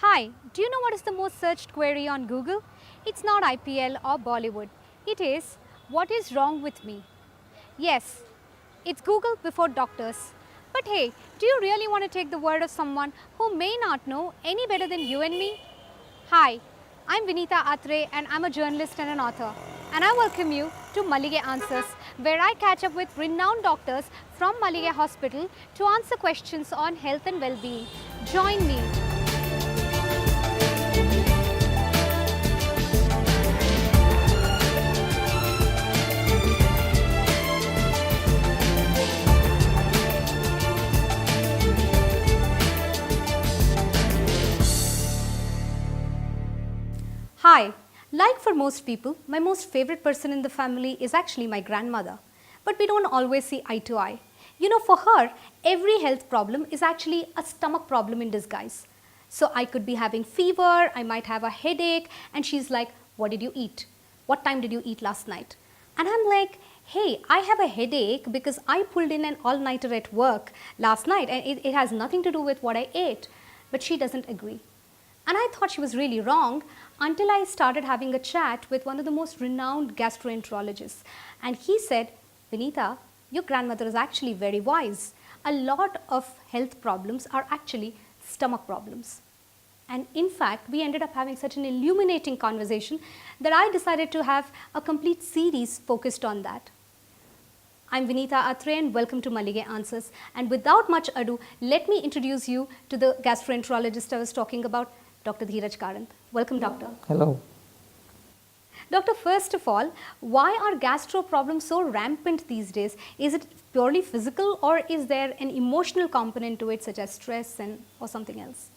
Hi, do you know what is the most searched query on Google? It's not IPL or Bollywood. It is, what is wrong with me? Yes, it's Google before doctors. But hey, do you really want to take the word of someone who may not know any better than you and me? Hi, I'm Vineetha Athrey and I'm a journalist and an author. And I welcome you to Mallige Answers, where I catch up with renowned doctors from Mallige Hospital to answer questions on health and well-being. Join me. Hi, like for most people, my most favorite person in the family is actually my grandmother. But we don't always see eye to eye. You know, for her, every health problem is actually a stomach problem in disguise. So I could be having fever, I might have a headache, and she's like, what did you eat? What time did you eat last night? And I'm like, hey, I have a headache because I pulled in an all-nighter at work last night and it has nothing to do with what I ate. But she doesn't agree. And I thought she was really wrong until I started having a chat with one of the most renowned gastroenterologists. And he said, Vineetha, your grandmother is actually very wise. A lot of health problems are actually stomach problems. And in fact, we ended up having such an illuminating conversation that I decided to have a complete series focused on that. I'm Vineetha Athrey and welcome to Mallige Answers. And without much ado, let me introduce you to the gastroenterologist I was talking about, Dr. Dheeraj Karanth. Welcome, doctor. Hello. Doctor, first of all, why are gastro problems so rampant these days? Is it purely physical or is there an emotional component to it such as stress or something else?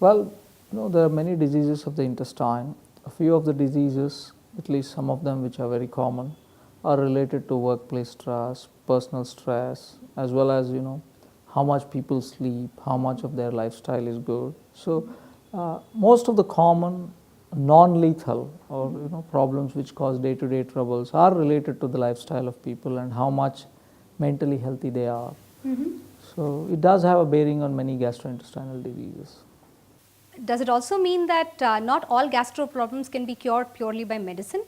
Well, there are many diseases of the intestine. A few of the diseases, at least some of them which are very common, are related to workplace stress, personal stress, as well as, how much people sleep, how much of their lifestyle is good. So, most of the common non-lethal or problems which cause day-to-day troubles are related to the lifestyle of people and how much mentally healthy they are. So it does have a bearing on many gastrointestinal diseases. Does it also mean that not all gastro problems can be cured purely by medicine?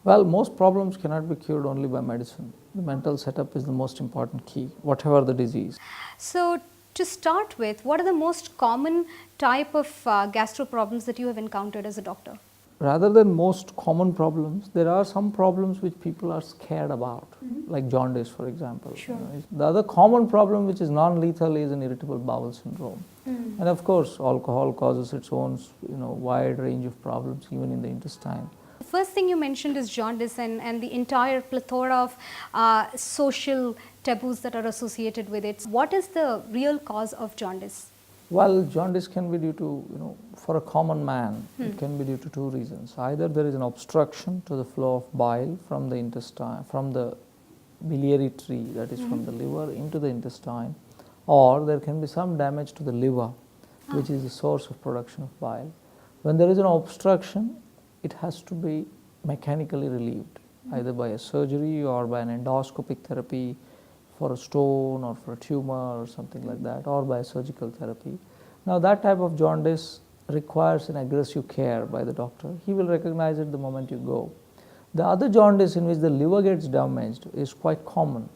Well, most problems cannot be cured only by medicine. The mental setup is the most important key, whatever the disease. So to start with, what are the most common type of gastro problems that you have encountered as a doctor? Rather than most common problems, there are some problems which people are scared about, like jaundice, for example. Sure. The other common problem which is non-lethal is an irritable bowel syndrome. And of course, alcohol causes its own wide range of problems even in the intestine. The first thing you mentioned is jaundice and the entire plethora of social taboos that are associated with it. What is the real cause of jaundice? Well, jaundice can be due to, for a common man, it can be due to two reasons. Either there is an obstruction to the flow of bile from the intestine, from the biliary tree, that is from the liver into the intestine, or there can be some damage to the liver, which is the source of production of bile. When there is an obstruction, it has to be mechanically relieved, either by a surgery or by an endoscopic therapy for a stone or for a tumor or something like that, or by surgical therapy. Now that type of jaundice requires an aggressive care by the doctor. He will recognize it the moment you go. The other jaundice in which the liver gets damaged is quite common.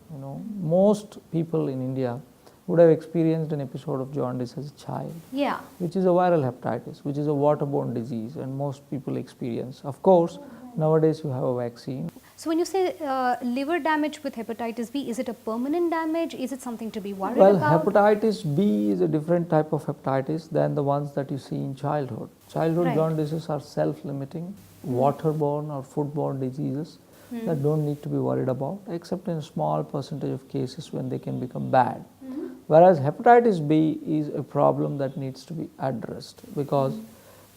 Most people in India would have experienced an episode of jaundice as a child, which is a viral hepatitis, which is a waterborne disease, and most people experience. Of course, nowadays you have a vaccine. So when you say liver damage with hepatitis B, is it a permanent damage? Is it something to be worried about? Well, hepatitis B is a different type of hepatitis than the ones that you see in childhood. Childhood jaundices are self-limiting, waterborne or foodborne diseases that don't need to be worried about, except in a small percentage of cases when they can become bad. Whereas hepatitis B is a problem that needs to be addressed because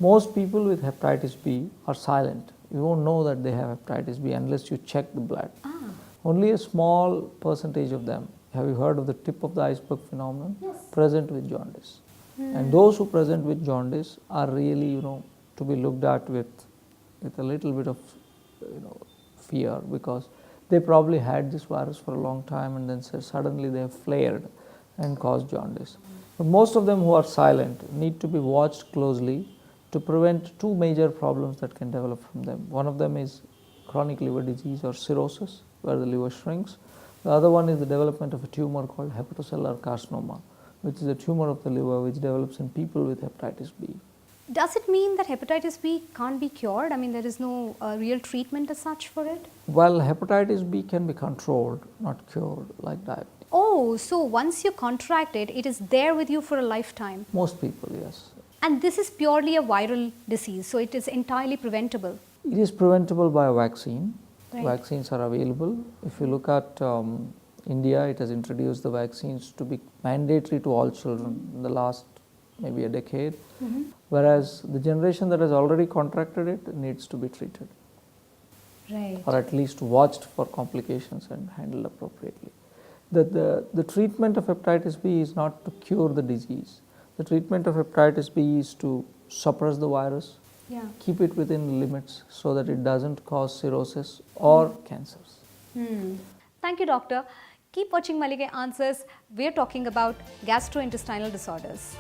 most people with hepatitis B are silent. You won't know that they have hepatitis B unless you check the blood. Only a small percentage of them, have you heard of the tip of the iceberg phenomenon? Yes. Present with jaundice. And those who present with jaundice are really, to be looked at with a little bit of, fear, because they probably had this virus for a long time and then suddenly they have flared and caused jaundice. But most of them who are silent need to be watched closely to prevent two major problems that can develop from them. One of them is chronic liver disease or cirrhosis, where the liver shrinks. The other one is the development of a tumor called hepatocellular carcinoma, which is a tumor of the liver which develops in people with hepatitis B. Does it mean that hepatitis B can't be cured? I mean, there is no real treatment as such for it? Well, hepatitis B can be controlled, not cured, like diabetes. Oh, so once you contract it, it is there with you for a lifetime. Most people, yes. And this is purely a viral disease, so it is entirely preventable. It is preventable by a vaccine. Right. Vaccines are available. If you look at India, it has introduced the vaccines to be mandatory to all children in the last maybe a decade, whereas the generation that has already contracted it needs to be treated, Right. or at least watched for complications and handled appropriately. The treatment of hepatitis B is not to cure the disease. The treatment of hepatitis B is to suppress the virus, Yeah. keep it within limits so that it doesn't cause cirrhosis or cancers. Thank you, doctor. Keep watching Mallige Answers. We're talking about gastrointestinal disorders.